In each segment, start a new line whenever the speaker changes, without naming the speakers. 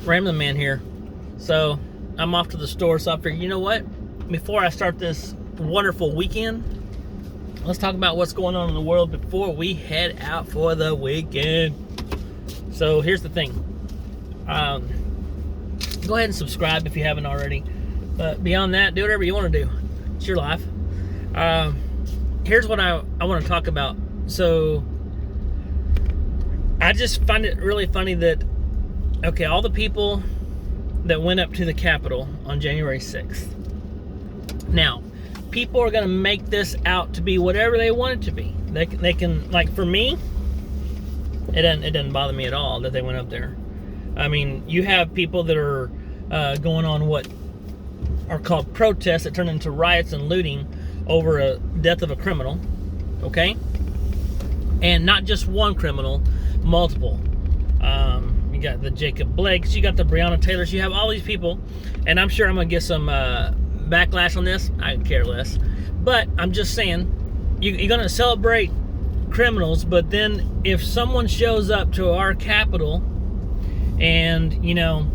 Rambling Man here. So I'm off to the store, so I figured, you know what? Before I start this wonderful weekend, let's talk about what's going on in the world before we head out for the weekend. So here's the thing. Go ahead and subscribe if you haven't already. But beyond that, do whatever you want to do. It's your life. Here's what I want to talk about. So I just find it really funny that, okay, all the people that went up to the Capitol on January 6th. Now, people are going to make this out to be whatever they want it to be. They can, like, for me, it doesn't bother me at all that they went up there. I mean, you have people that are going on what are called protests that turn into riots and looting over a death of a criminal, okay? And not just one criminal, multiple. You got the Jacob Blakes, you got the Breonna Taylors, you have all these people, and I'm sure I'm going to get some backlash on this. I care less. But I'm just saying, you're going to celebrate criminals, but then if someone shows up to our Capitol and, you know,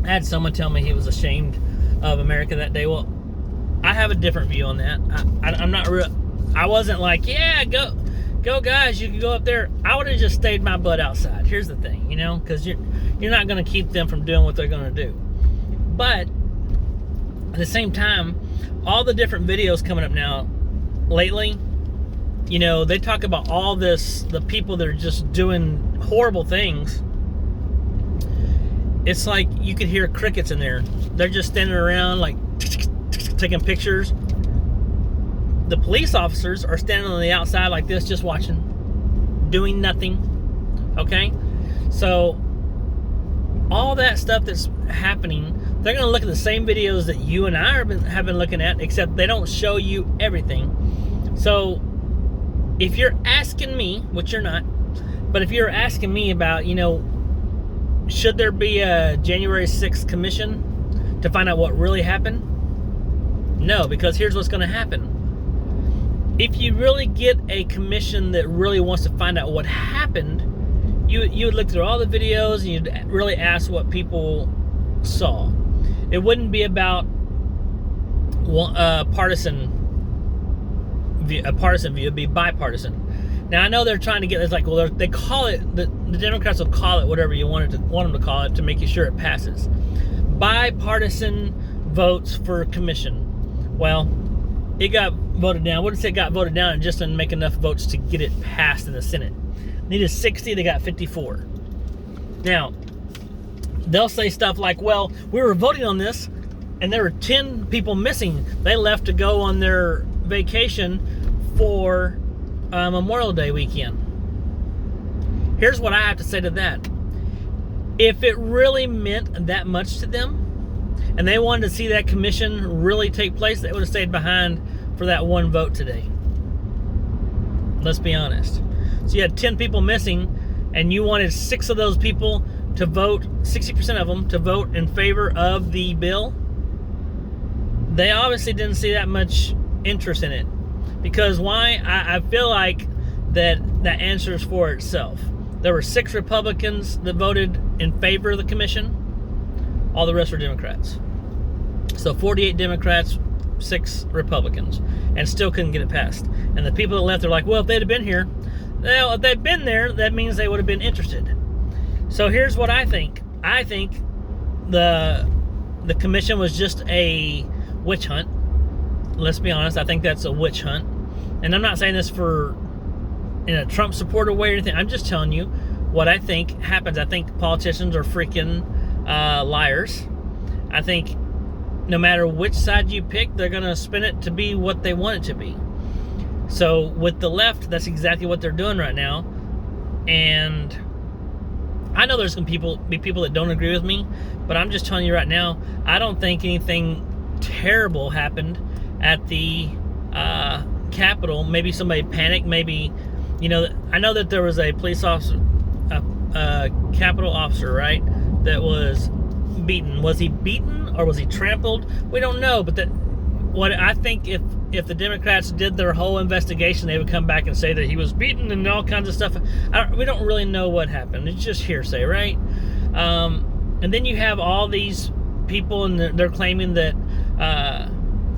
I had someone tell me he was ashamed of America that day. Well, I have a different view on that. I'm not real. I wasn't like, yeah, go guys, you can go up there. I would have just stayed my butt outside. Here's the thing, you know, because you're not going to keep them from doing what they're going to do. But at the same time, all the different videos coming up now lately, you know, they talk about all this, the people that are just doing horrible things. It's like you could hear crickets in there. They're just standing around like taking pictures. The police officers are standing on the outside like this, just watching, doing nothing. Okay? So all that stuff that's happening, they're going to look at the same videos that you and I have been looking at, except they don't show you everything. So if you're asking me, which you're not, but if you're asking me about, you know, should there be a January 6th commission to find out what really happened? No, because here's what's going to happen. If you really get a commission that really wants to find out what happened, you would look through all the videos and you'd really ask what people saw. It wouldn't be about a partisan view. It'd be bipartisan. Now, I know they're trying to get, it's like, well, they call it, the Democrats will call it whatever you want them to call it to make sure it passes. Bipartisan votes for commission. Well, it got voted down. I wouldn't say it got voted down, and just didn't make enough votes to get it passed in the Senate. Needed 60, they got 54. Now, they'll say stuff like, well, we were voting on this, and there were 10 people missing. They left to go on their vacation for Memorial Day weekend. Here's what I have to say to that. If it really meant that much to them, and they wanted to see that commission really take place, they would have stayed behind for that one vote today. Let's be honest. So you had 10 people missing, and you wanted 6 of those people to vote, 60% of them, to vote in favor of the bill. They obviously didn't see that much interest in it. Because why? I feel like that answers for itself. There were 6 Republicans that voted in favor of the commission. All the rest were Democrats. So 48 Democrats, 6 Republicans, and still couldn't get it passed. And the people that left are like, well, if they'd have been here, well, if they'd been there, that means they would have been interested. So here's what I think. I think the commission was just a witch hunt. Let's be honest, I think that's a witch hunt. And I'm not saying this in a Trump supporter way or anything. I'm just telling you what I think happens. I think politicians are freaking liars. I think no matter which side you pick, they're going to spin it to be what they want it to be. So with the left, that's exactly what they're doing right now. And I know there's going to be people that don't agree with me, but I'm just telling you right now, I don't think anything terrible happened at the Capitol. Maybe somebody panicked. Maybe, you know, I know that there was a police officer, a Capitol officer, right, that was beaten. Was he beaten or was he trampled? We don't know. But what I think, if the Democrats did their whole investigation, they would come back and say that he was beaten and all kinds of stuff. We don't really know what happened. It's just hearsay, right? And then you have all these people, and they're claiming that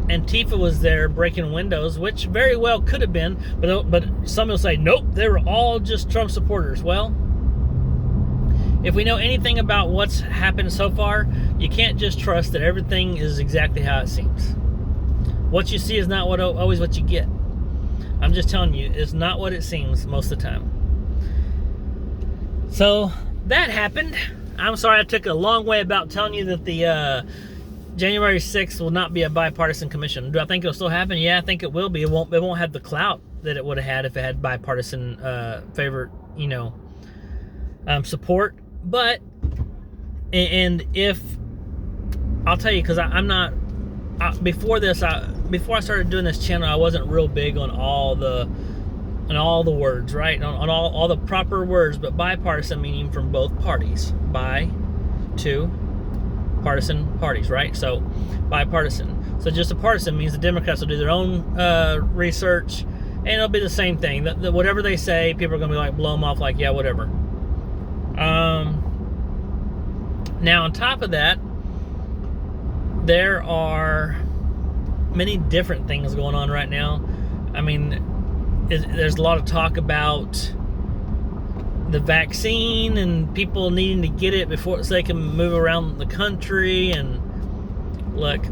Antifa was there breaking windows, which very well could have been, but some will say, nope, they were all just Trump supporters. Well, if we know anything about what's happened so far, you can't just trust that everything is exactly how it seems. What you see is not always what you get. I'm just telling you, it's not what it seems most of the time. So that happened. I'm sorry I took a long way about telling you that the January 6th will not be a bipartisan commission. Do I think it'll still happen? Yeah, I think it will be. It won't have the clout that it would have had if it had bipartisan support. But, and if, I'll tell you, because I'm not, before I started doing this channel, I wasn't real big on all the words, right? On all the proper words, but bipartisan meaning from both parties. Bi to partisan parties, right? So bipartisan. So just a partisan means the Democrats will do their own research, and it'll be the same thing. Whatever they say, people are going to be like, blow them off like, yeah, whatever. Now on top of that, there are many different things going on right now. I mean, there's a lot of talk about the vaccine and people needing to get it so they can move around the country. And look,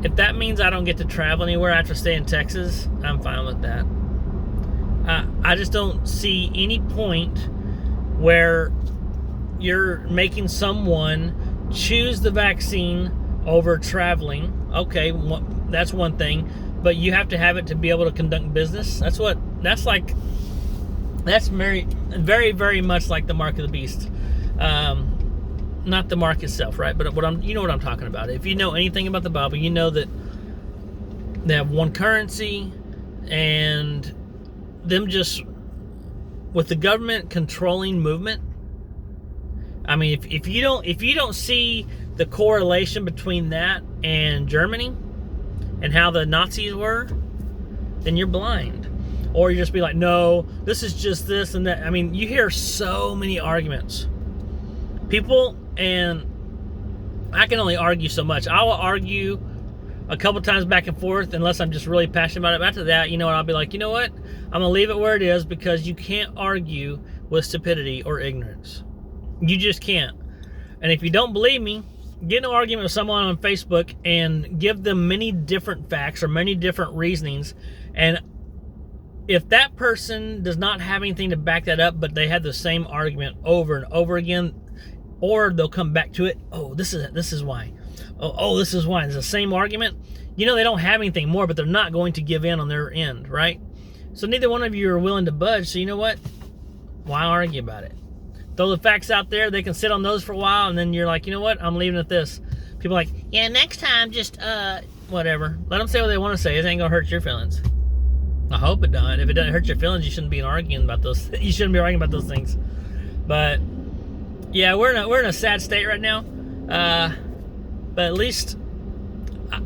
if that means I don't get to travel anywhere, I have to stay in Texas, I'm fine with that. I just don't see any point where you're making someone choose the vaccine over traveling. Okay, that's one thing, but you have to have it to be able to conduct business. That's very, very, very much like the mark of the beast. Not the mark itself, right? But you know what I'm talking about. If you know anything about the Bible, you know that they have one currency, and them just with the government controlling movement. I mean, if you don't see the correlation between that and Germany and how the Nazis were, then you're blind. Or you just be like, no, this is just this and that. I mean, you hear so many arguments. People, and I can only argue so much. I will argue a couple times back and forth unless I'm just really passionate about it. But after that, you know what, I'll be like, you know what? I'm going to leave it where it is, because you can't argue with stupidity or ignorance. You just can't. And if you don't believe me, get in an argument with someone on Facebook and give them many different facts or many different reasonings. And if that person does not have anything to back that up, but they have the same argument over and over again, or they'll come back to it, oh, this is why. Oh, this is why. It's the same argument. You know, they don't have anything more, but they're not going to give in on their end, right? So neither one of you are willing to budge. So you know what? Why argue about it? Throw the facts out there. They can sit on those for a while, and then you're like, you know what? I'm leaving at this. People are like, yeah, next time, just, whatever. Let them say what they want to say. It ain't going to hurt your feelings. I hope it doesn't. If it doesn't hurt your feelings, you shouldn't be arguing about those. You shouldn't be arguing about those things. But yeah, we're in a sad state right now. But at least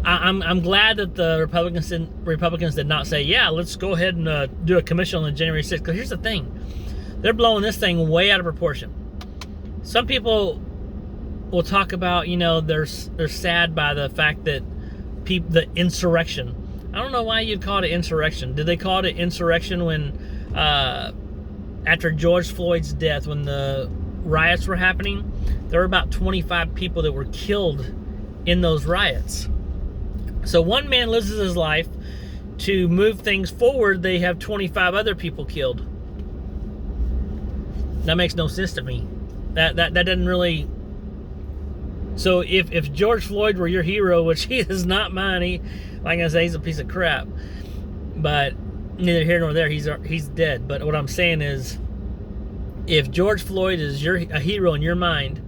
I'm glad that the Republicans did not say, yeah, let's go ahead and do a commission on January 6th. Because here's the thing, they're blowing this thing way out of proportion. Some people will talk about, you know, they're sad by the fact that the insurrection. I don't know why you'd call it insurrection. Did they call it insurrection when, after George Floyd's death, when the riots were happening, there were about 25 people that were killed in those riots. So one man loses his life. To move things forward, they have 25 other people killed. That makes no sense to me. That doesn't really. So if George Floyd were your hero, which he is not mine, like I say, he's a piece of crap. But neither here nor there, he's dead. But what I'm saying is, if George Floyd is a hero in your mind,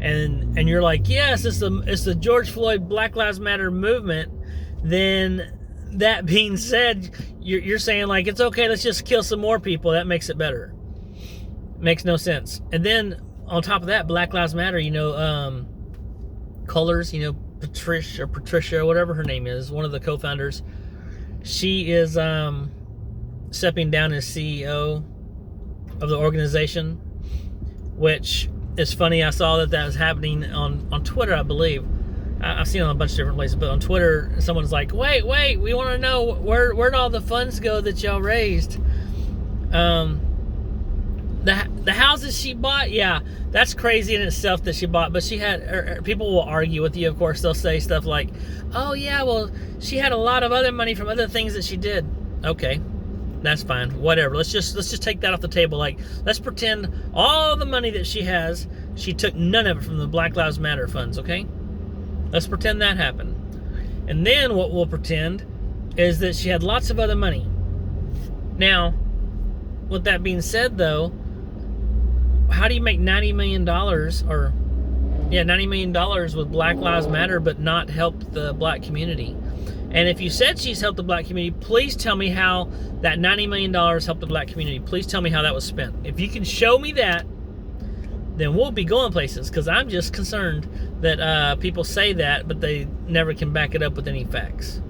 and you're like, yes, it's the George Floyd Black Lives Matter movement, then that being said, you're saying like, it's okay, let's just kill some more people. That makes it better. Makes no sense. And then on top of that, Black Lives Matter, you know, Colors, you know, Patricia, whatever her name is, one of the co-founders, she is stepping down as CEO of the organization, which it's funny. I saw that was happening on Twitter, I believe. I've seen it on a bunch of different places, but on Twitter, someone's like, wait, we want to know where'd all the funds go that y'all raised? The houses she bought, yeah, that's crazy in itself that she bought. But she had, people will argue with you, of course. They'll say stuff like, oh yeah, well, she had a lot of other money from other things that she did. Okay, that's fine, whatever. Let's just take that off the table. Like, let's pretend all the money that she has, she took none of it from the Black Lives Matter funds, okay? Let's pretend that happened. And then what we'll pretend is that she had lots of other money. Now, with that being said, though, how do you make $90 million $90 million with Black Lives Matter but not help the black community? And if you said she's helped the black community, please tell me how that $90 million helped the black community. Please tell me how that was spent. If you can show me that, then we'll be going places, because I'm just concerned that people say that, but they never can back it up with any facts.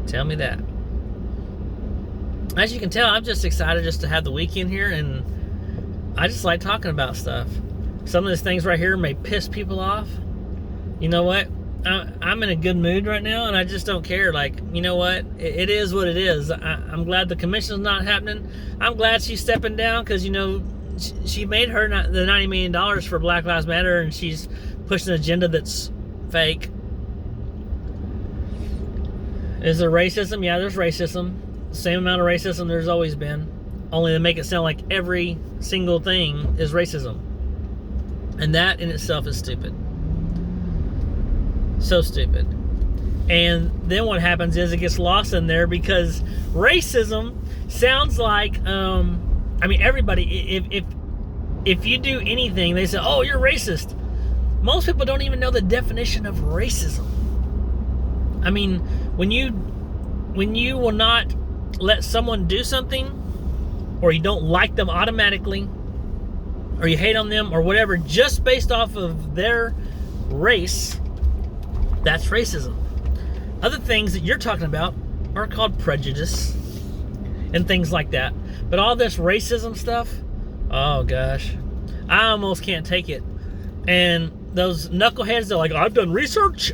Tell me that. As you can tell, I'm just excited just to have the weekend here, and I just like talking about stuff. Some of these things right here may piss people off. You know what? I'm in a good mood right now, and I just don't care. Like, you know what? It is what it is. I'm glad the commission's not happening. I'm glad she's stepping down, because, you know, she made her the $90 million for Black Lives Matter, and she's pushing an agenda that's fake. Is there racism? Yeah, there's racism. Same amount of racism there's always been. Only to make it sound like every single thing is racism. And that in itself is stupid. So stupid. And then what happens is it gets lost in there, because racism sounds like, everybody, if you do anything, they say, oh, you're racist. Most people don't even know the definition of racism. I mean, when you will not let someone do something, or you don't like them automatically, or you hate on them, or whatever, just based off of their race, that's racism. Other things that you're talking about are called prejudice and things like that. But all this racism stuff, oh gosh, I almost can't take it. And those knuckleheads, they're like, I've done research.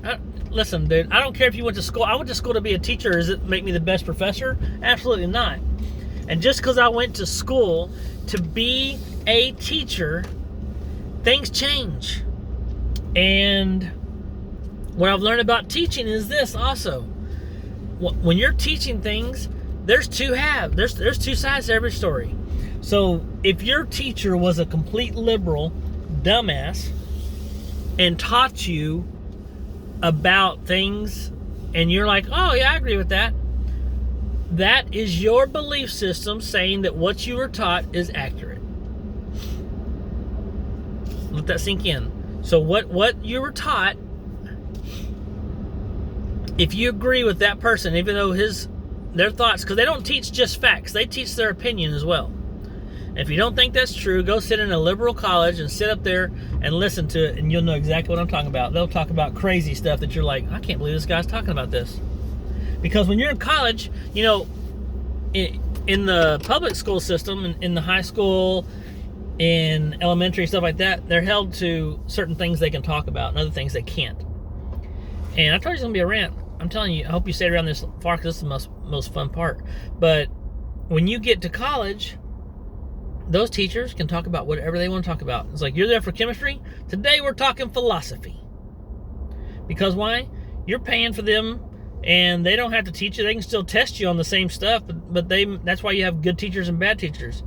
Listen, dude, I don't care if you went to school. I went to school to be a teacher. Does it make me the best professor? Absolutely not. And just because I went to school to be a teacher, things change. And what I've learned about teaching is this also. When you're teaching things, there's two halves. There's two sides to every story. So if your teacher was a complete liberal dumbass and taught you about things, and you're like, oh yeah, I agree with that, that is your belief system saying that what you were taught is accurate. Let that sink in. So what you were taught, if you agree with that person, even though their thoughts, because they don't teach just facts, they teach their opinion as well. If you don't think that's true, go sit in a liberal college and sit up there and listen to it, and you'll know exactly what I'm talking about. They'll talk about crazy stuff that you're like, I can't believe this guy's talking about this. Because when you're in college, you know, in the public school system, in the high school, in elementary, stuff like that, they're held to certain things they can talk about and other things they can't. And I told you it's going to be a rant. I'm telling you, I hope you stayed around this far, because this is the most fun part. But when you get to college, those teachers can talk about whatever they want to talk about. It's like, you're there for chemistry? Today we're talking philosophy. Because why? You're paying for them, and they don't have to teach you. They can still test you on the same stuff, but that's why you have good teachers and bad teachers.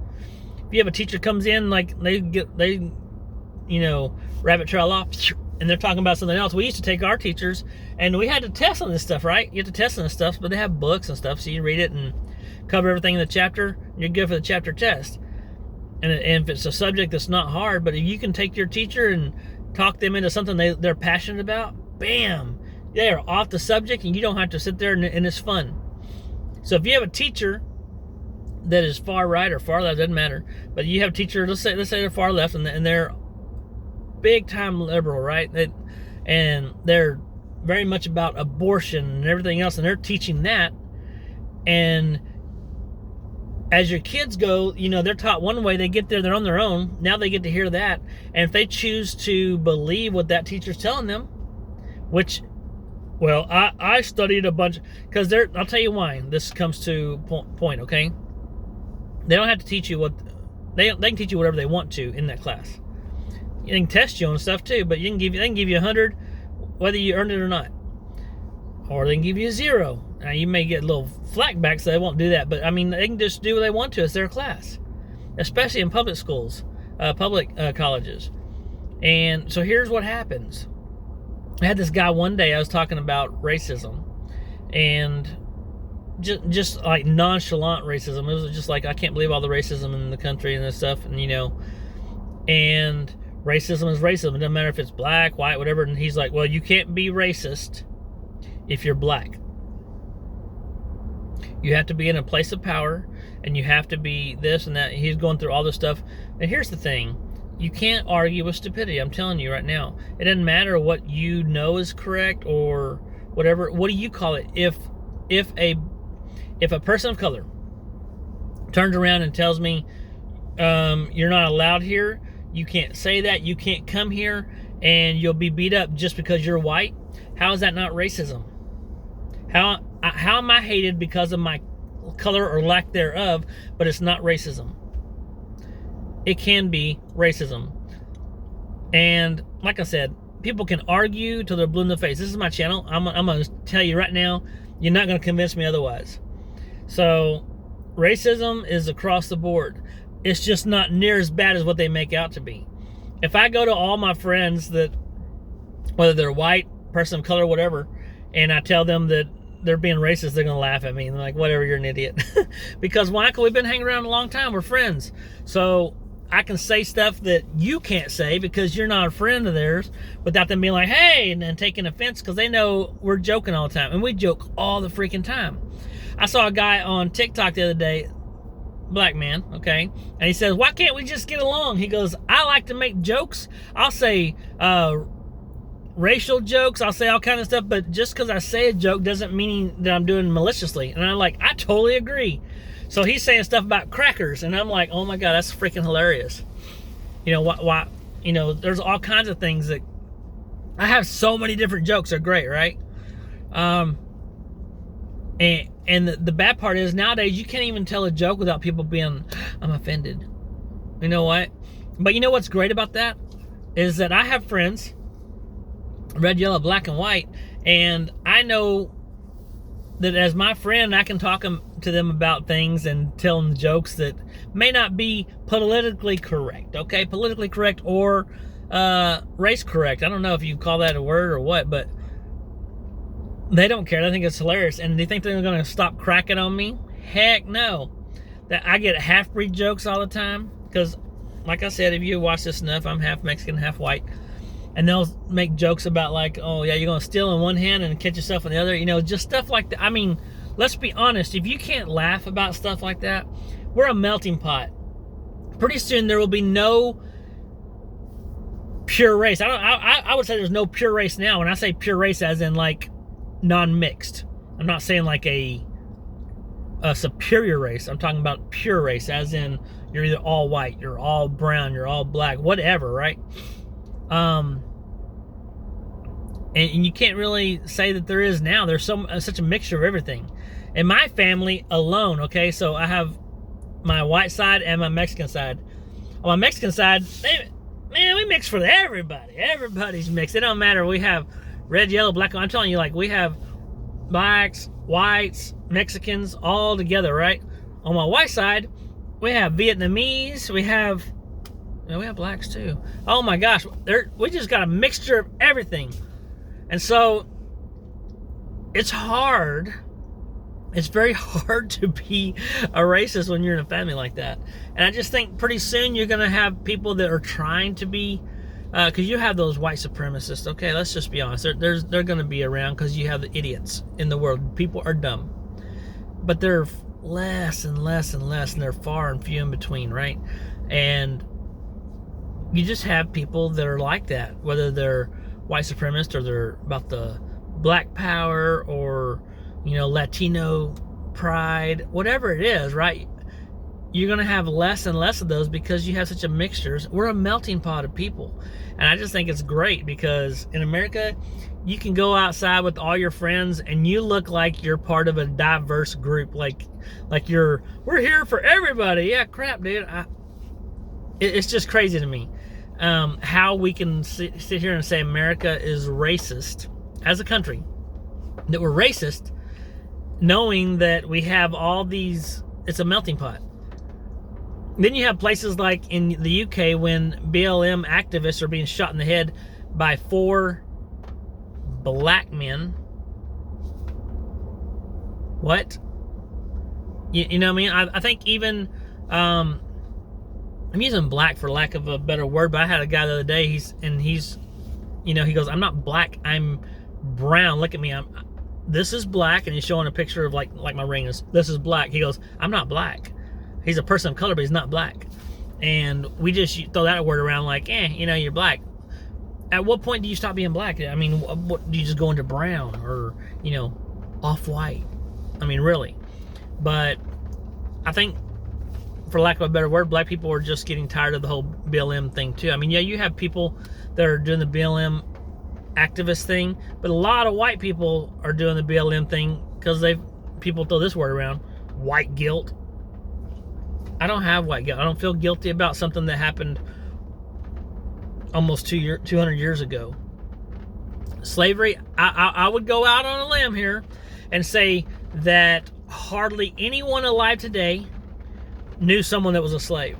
If you have a teacher comes in, like they rabbit trail off, and they're talking about something else. We used to take our teachers, and we had to test on this stuff, right? You have to test on this stuff, but they have books and stuff, so you read it and cover everything in the chapter, and you're good for the chapter test. And if it's a subject that's not hard, but if you can take your teacher and talk them into something they're passionate about, bam, they are off the subject, and you don't have to sit there, and it's fun. So if you have a teacher that is far right or far left, doesn't matter, but you have a teacher, let's say they're far left, and they're big time liberal, right? And they're very much about abortion and everything else, and they're teaching that, and as your kids go, they're taught one way, they get there, they're on their own. Now they get to hear that. And if they choose to believe what that teacher's telling them, which, well, I studied a bunch, because I'll tell you why this comes to point, okay? They don't have to teach you they can teach you whatever they want to in that class. They can test you on stuff too, but they can give you 100 whether you earned it or not. Or they can give you a 0. Now, you may get a little flack back, so they won't do that. But, I mean, they can just do what they want to. It's their class. Especially in public schools, public colleges. And so here's what happens. I had this guy one day, I was talking about racism. And just like nonchalant racism. It was just like, I can't believe all the racism in the country and this stuff. And, and racism is racism. It doesn't matter if it's black, white, whatever. And he's like, well, you can't be racist if you're black. You have to be in a place of power, and you have to be this and that. He's going through all this stuff. And here's the thing. You can't argue with stupidity. I'm telling you right now. It doesn't matter what you know is correct or whatever. What do you call it? If a person of color turns around and tells me, you're not allowed here, you can't say that, you can't come here, and you'll be beat up just because you're white, how is that not racism? How am I hated because of my color or lack thereof, but it's not racism? It can be racism. And like I said, people can argue till they're blue in the face. This is my channel. I'm going to tell you right now, you're not going to convince me otherwise. So racism is across the board. It's just not near as bad as what they make out to be. If I go to all my friends that, whether they're white, person of color, whatever, and I tell them that they're being racist, they're going to laugh at me. And they're like, whatever, you're an idiot. Because, Michael, we've been hanging around a long time. We're friends. So I can say stuff that you can't say because you're not a friend of theirs without them being like, hey, and then taking offense because they know we're joking all the time. And we joke all the freaking time. I saw a guy on TikTok the other day, black man, okay? And he says, why can't we just get along? He goes, I like to make jokes. I'll say racial jokes. I'll say all kind of stuff. But just because I say a joke doesn't mean that I'm doing maliciously. And I'm like, I totally agree. So he's saying stuff about crackers. And I'm like, oh my God, that's freaking hilarious. Why? There's all kinds of things that I have so many different jokes. They're great, right? And the bad part is nowadays you can't even tell a joke without people being, I'm offended. You know what? But you know what's great about that? Is that I have friends, red, yellow, black, and white, and I know that as my friend, I can talk to them about things and tell them jokes that may not be politically correct, okay? Politically correct or race correct. I don't know if you call that a word or what, but they don't care. They think it's hilarious. And they think they're going to stop cracking on me? Heck no. That I get half-breed jokes all the time. Because, like I said, if you watch this enough, I'm half Mexican, half white. And they'll make jokes about like, oh, yeah, you're going to steal in one hand and catch yourself in the other. Just stuff like that. I mean, let's be honest. If you can't laugh about stuff like that, we're a melting pot. Pretty soon there will be no pure race. I would say there's no pure race now. When I say pure race, as in like non-mixed. I'm not saying like a superior race. I'm talking about pure race, as in you're either all white, you're all brown, you're all black, whatever, right? And you can't really say that there is now. There's such a mixture of everything. In my family alone, okay, so I have my white side and my Mexican side. On my Mexican side, we mix for everybody. Everybody's mixed. It don't matter. We have red, yellow, black. I'm telling you, like, we have blacks, whites, Mexicans all together, right? On my white side, we have Vietnamese. We have blacks too. Oh my gosh, we just got a mixture of everything. And so it's hard. It's very hard to be a racist when you're in a family like that. And I just think pretty soon you're going to have people that are trying to be, because you have those white supremacists, okay? Let's just be honest. They're going to be around because you have the idiots in the world. People are dumb. But they're less and less and less, and they're far and few in between, right? And you just have people that are like that, whether they're white supremacist or they're about the black power or, Latino pride, whatever it is, right? you're going to have less and less of those because you have such a mixture. We're a melting pot of people. And I just think it's great because in America, you can go outside with all your friends and you look like you're part of a diverse group. Like we're here for everybody. Yeah, crap, dude. It's just crazy to me how we can sit here and say America is racist as a country, that we're racist, knowing that we have all these, it's a melting pot. Then you have places like in the UK when BLM activists are being shot in the head by 4 black men. What? You know what I mean? I think even, I'm using black for lack of a better word, but I had a guy the other day, he's, you know, he goes, I'm not black, I'm brown. Look at me, this is black, and he's showing a picture of like my ring is, this is black. He goes, I'm not black. He's a person of color, but he's not black. And we just throw that word around like, you know, you're black. At what point do you stop being black? I mean, what do you just go into brown or, you know, off-white? I mean, really. But I think, for lack of a better word, black people are just getting tired of the whole BLM thing too. I mean, yeah, you have people that are doing the BLM activist thing, but a lot of white people are doing the BLM thing because people throw this word around, white guilt. I don't have white guilt. I don't feel guilty about something that happened almost 200 years ago. Slavery, I would go out on a limb here and say that hardly anyone alive today knew someone that was a slave.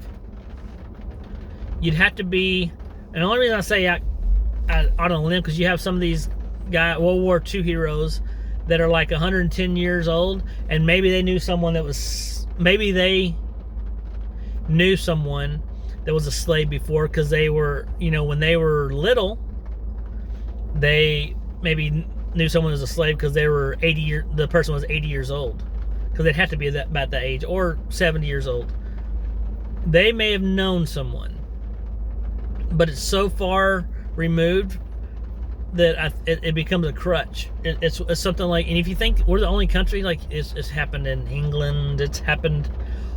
You'd have to be, and the only reason I say out on a limb, because you have some of these World War II heroes that are like 110 years old, and maybe they knew someone that was, maybe they knew someone that was a slave before because they were, you know, when they were little, they maybe knew someone was a slave because they were the person was 80 years old, because they'd have to be about that age, or 70 years old. They may have known someone, but it's so far removed that it becomes a crutch. It's something like, and if you think we're the only country, like it's happened in England, it's happened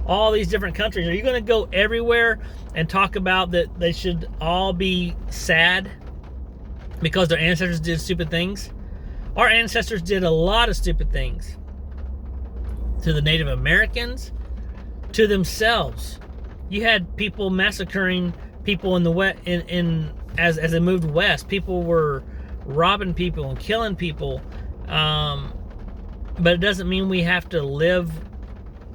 all these different countries. Are you going to go everywhere and talk about that they should all be sad because their ancestors did stupid things? Our ancestors did a lot of stupid things to the Native Americans, to themselves. You had people massacring people in the West, as they moved west. People were robbing people and killing people, but it doesn't mean we have to live.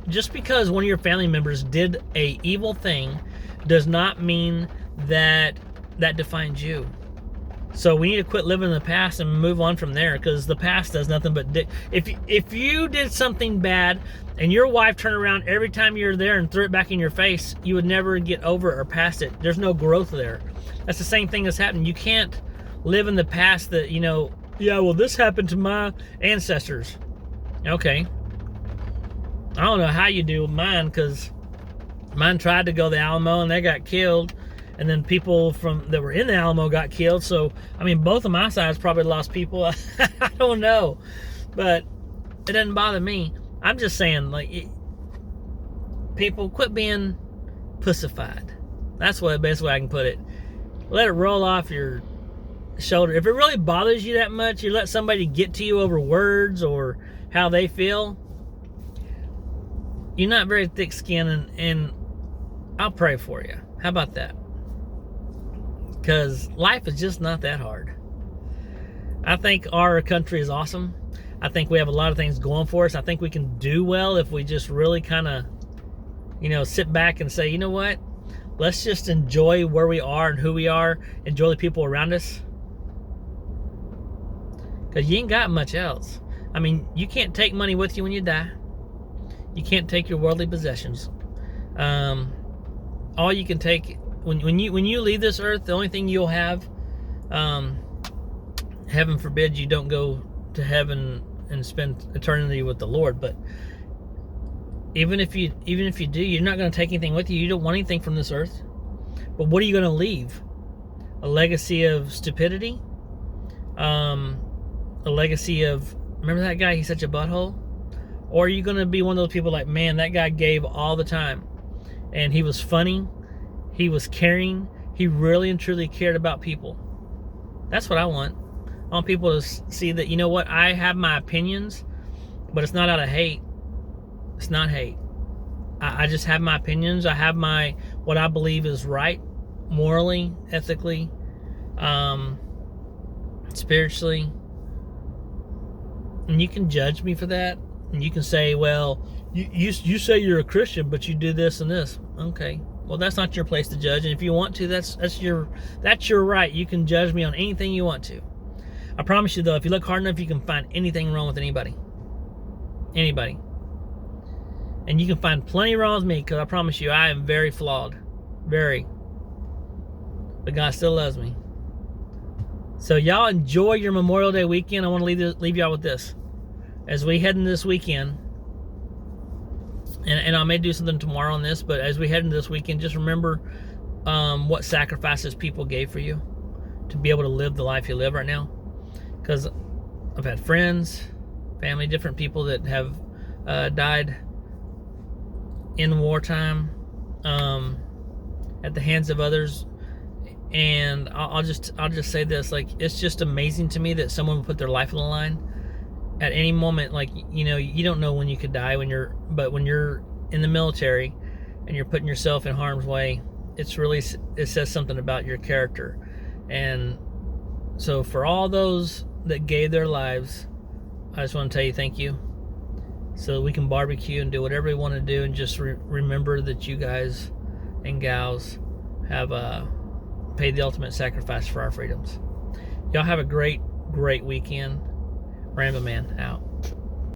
Just because one of your family members did a evil thing does not mean that defines you. So we need to quit living in the past and move on from there, because the past does nothing but if you did something bad and your wife turned around every time you're there and threw it back in your face, you would never get over it or past it. There's no growth there. That's the same thing that's happening. You can't live in the past that, you know, yeah, well, this happened to my ancestors. Okay. I don't know how you do with mine, because mine tried to go to the Alamo and they got killed, and then people that were in the Alamo got killed. So I mean, both of my sides probably lost people. I don't know, but it doesn't bother me. I'm just saying, like, people, quit being pussified. That's the best way I can put it. Let it roll off your shoulder. If it really bothers you that much, you let somebody get to you over words or how they feel, you're not very thick-skinned, and I'll pray for you. How about that? Because life is just not that hard. I think our country is awesome. I think we have a lot of things going for us. I think we can do well if we just really kind of, you know, sit back and say, you know what? Let's just enjoy where we are and who we are. Enjoy the people around us. Because you ain't got much else. I mean, you can't take money with you when you die. You can't take your worldly possessions. All you can take when you leave this earth, the only thing you'll have, heaven forbid you don't go to heaven and spend eternity with the Lord, but even if you do, you're not going to take anything with you. You don't want anything from this earth. But what are you going to leave? A legacy of stupidity? A legacy of, remember that guy, he's such a butthole? Or are you going to be one of those people like, man, that guy gave all the time. And he was funny. He was caring. He really and truly cared about people. That's what I want. I want people to see that, you know what, I have my opinions, but it's not out of hate. It's not hate. I just have my opinions. I have what I believe is right, morally, ethically, spiritually. And you can judge me for that. And you can say, well, you say you're a Christian, but you do this and this. Okay. Well, that's not your place to judge. And if you want to, that's your right. You can judge me on anything you want to. I promise you, though, if you look hard enough, you can find anything wrong with anybody. Anybody. And you can find plenty wrong with me, because I promise you, I am very flawed. Very. But God still loves me. So y'all enjoy your Memorial Day weekend. I want to leave y'all with this. As we head into this weekend, and I may do something tomorrow on this, but as we head into this weekend, just remember what sacrifices people gave for you to be able to live the life you live right now. Because I've had friends, family, different people that have died in wartime at the hands of others. And I'll just say this, like, it's just amazing to me that someone would put their life on the line at any moment. Like, you know, you don't know when you could die but when you're in the military and you're putting yourself in harm's way, it says something about your character. And so for all those that gave their lives, I just want to tell you thank you, so that we can barbecue and do whatever we want to do, and just remember that you guys and gals have paid the ultimate sacrifice for our freedoms. Y'all have a great weekend. Rambo Man out.